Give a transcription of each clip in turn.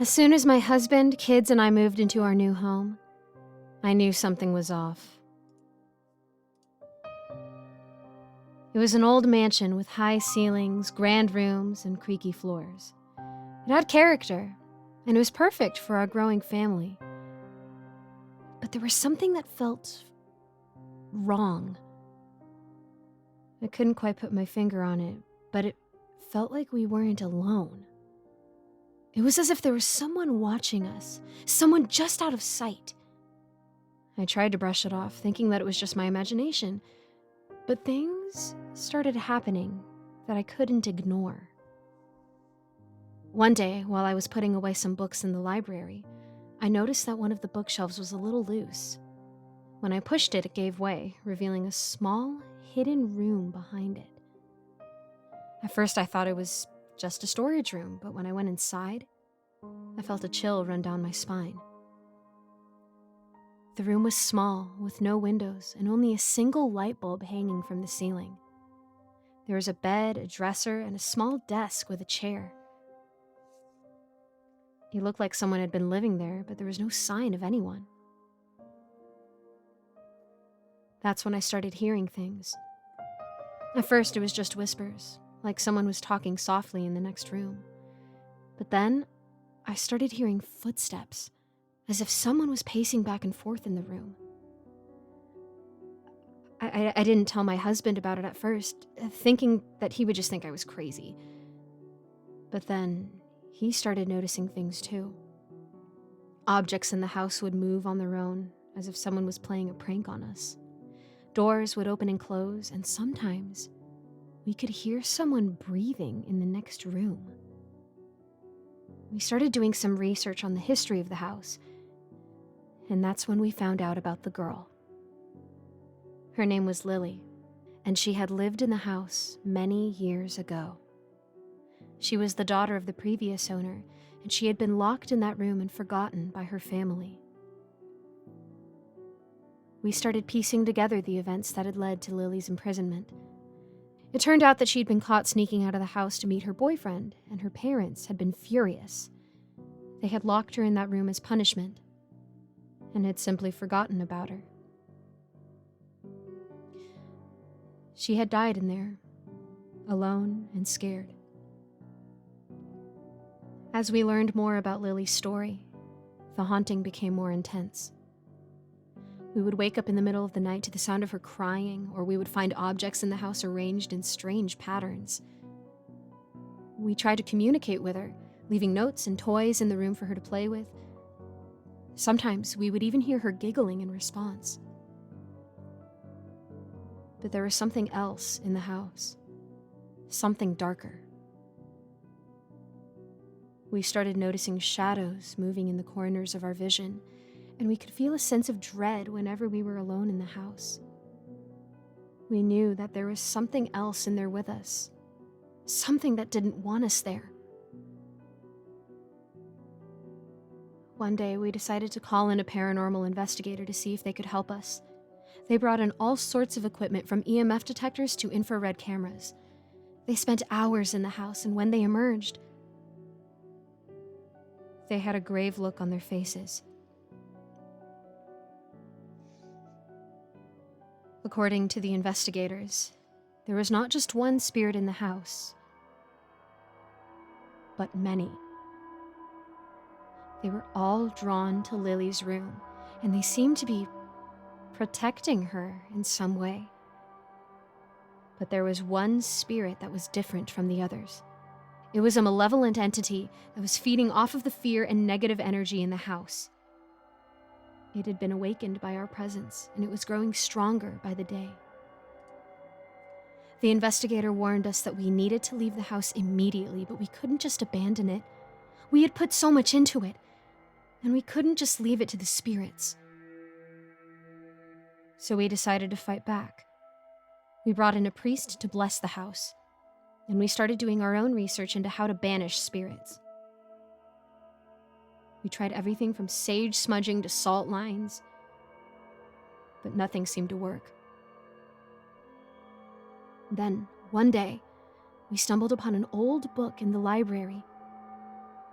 As soon as my husband, kids, and I moved into our new home, I knew something was off. It was an old mansion with high ceilings, grand rooms, and creaky floors. It had character, and it was perfect for our growing family. But there was something that felt wrong. I couldn't quite put my finger on it, but it felt like we weren't alone. It was as if there was someone watching us, someone just out of sight. I tried to brush it off, thinking that it was just my imagination, but things started happening that I couldn't ignore. One day, while I was putting away some books in the library, I noticed that one of the bookshelves was a little loose. When I pushed it, it gave way, revealing a small, hidden room behind it. At first, I thought it was just a storage room, but when I went inside, I felt a chill run down my spine. The room was small, with no windows, and only a single light bulb hanging from the ceiling. There was a bed, a dresser, and a small desk with a chair. It looked like someone had been living there, but there was no sign of anyone. That's when I started hearing things. At first, it was just whispers, like someone was talking softly in the next room. But then, I started hearing footsteps, as if someone was pacing back and forth in the room. I didn't tell my husband about it at first, thinking that he would just think I was crazy. But then, he started noticing things too. Objects in the house would move on their own, as if someone was playing a prank on us. Doors would open and close, and sometimes we could hear someone breathing in the next room. We started doing some research on the history of the house, and that's when we found out about the girl. Her name was Lily, and she had lived in the house many years ago. She was the daughter of the previous owner, and she had been locked in that room and forgotten by her family. We started piecing together the events that had led to Lily's imprisonment. It turned out that she'd been caught sneaking out of the house to meet her boyfriend, and her parents had been furious. They had locked her in that room as punishment, and had simply forgotten about her. She had died in there, alone and scared. As we learned more about Lily's story, the haunting became more intense. We would wake up in the middle of the night to the sound of her crying, or we would find objects in the house arranged in strange patterns. We tried to communicate with her, leaving notes and toys in the room for her to play with. Sometimes we would even hear her giggling in response. But there was something else in the house, something darker. We started noticing shadows moving in the corners of our vision, and we could feel a sense of dread whenever we were alone in the house. We knew that there was something else in there with us, something that didn't want us there. One day, we decided to call in a paranormal investigator to see if they could help us. They brought in all sorts of equipment, from EMF detectors to infrared cameras. They spent hours in the house, and when they emerged, they had a grave look on their faces. According to the investigators, there was not just one spirit in the house, but many. They were all drawn to Lily's room, and they seemed to be protecting her in some way. But there was one spirit that was different from the others. It was a malevolent entity that was feeding off of the fear and negative energy in the house. It had been awakened by our presence, and it was growing stronger by the day. The investigator warned us that we needed to leave the house immediately, but we couldn't just abandon it. We had put so much into it, and we couldn't just leave it to the spirits. So we decided to fight back. We brought in a priest to bless the house, and we started doing our own research into how to banish spirits. We tried everything from sage smudging to salt lines, but nothing seemed to work. Then, one day, we stumbled upon an old book in the library.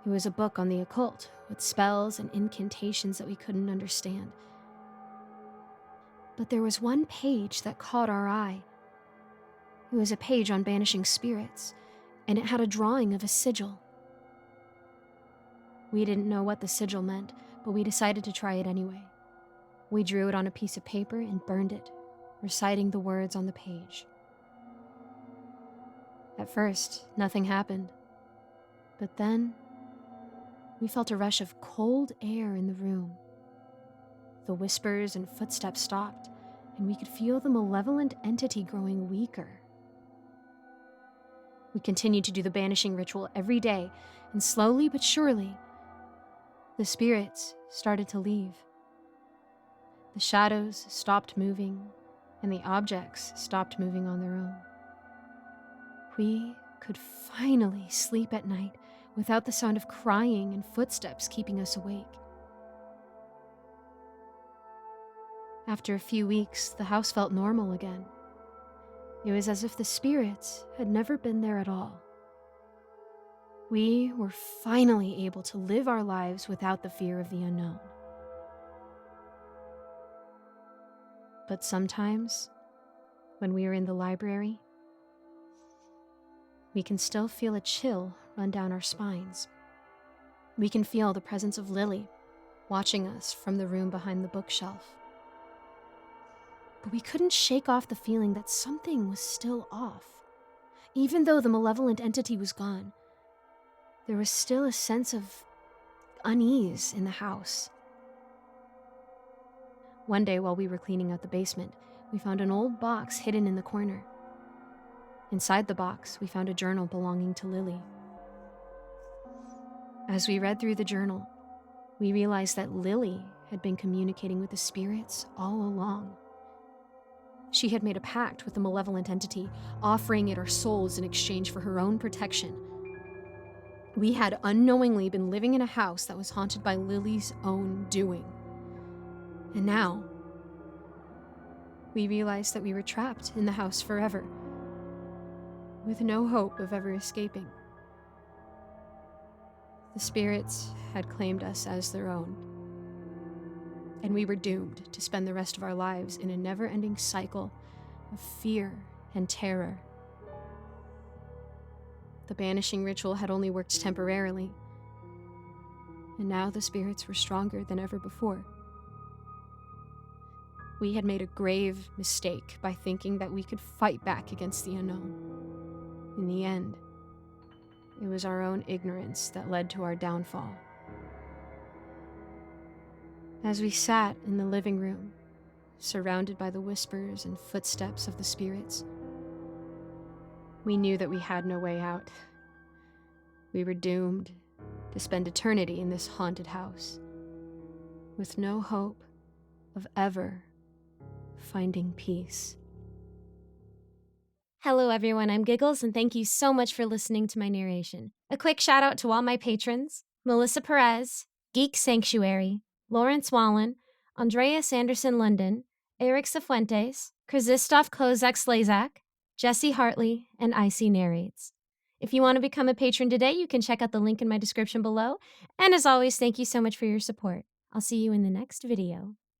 It was a book on the occult, with spells and incantations that we couldn't understand. But there was one page that caught our eye. It was a page on banishing spirits, and it had a drawing of a sigil. We didn't know what the sigil meant, but we decided to try it anyway. We drew it on a piece of paper and burned it, reciting the words on the page. At first, nothing happened. But then, we felt a rush of cold air in the room. The whispers and footsteps stopped, and we could feel the malevolent entity growing weaker. We continued to do the banishing ritual every day, and slowly but surely, the spirits started to leave. The shadows stopped moving, and the objects stopped moving on their own. We could finally sleep at night without the sound of crying and footsteps keeping us awake. After a few weeks, the house felt normal again. It was as if the spirits had never been there at all. We were finally able to live our lives without the fear of the unknown. But sometimes, when we are in the library, we can still feel a chill run down our spines. We can feel the presence of Lily watching us from the room behind the bookshelf. But we couldn't shake off the feeling that something was still off. Even though the malevolent entity was gone, there was still a sense of unease in the house. One day while we were cleaning out the basement, we found an old box hidden in the corner. Inside the box, we found a journal belonging to Lily. As we read through the journal, we realized that Lily had been communicating with the spirits all along. She had made a pact with the malevolent entity, offering it our souls in exchange for her own protection. We had unknowingly been living in a house that was haunted by Lily's own doing. And now, we realized that we were trapped in the house forever, with no hope of ever escaping. The spirits had claimed us as their own, and we were doomed to spend the rest of our lives in a never-ending cycle of fear and terror. The banishing ritual had only worked temporarily, and now the spirits were stronger than ever before. We had made a grave mistake by thinking that we could fight back against the unknown. In the end, it was our own ignorance that led to our downfall. As we sat in the living room, surrounded by the whispers and footsteps of the spirits, we knew that we had no way out. We were doomed to spend eternity in this haunted house, with no hope of ever finding peace. Hello everyone, I'm Giggles, and thank you so much for listening to my narration. A quick shout out to all my patrons: Melissa Perez, Geek Sanctuary, Lawrence Wallen, Andreas Anderson London, Eric Cifuentes, Krzysztof Kozak-Slazak, Jesse Hartley, and Icy Narrates. If you want to become a patron today, you can check out the link in my description below. And as always, thank you so much for your support. I'll see you in the next video.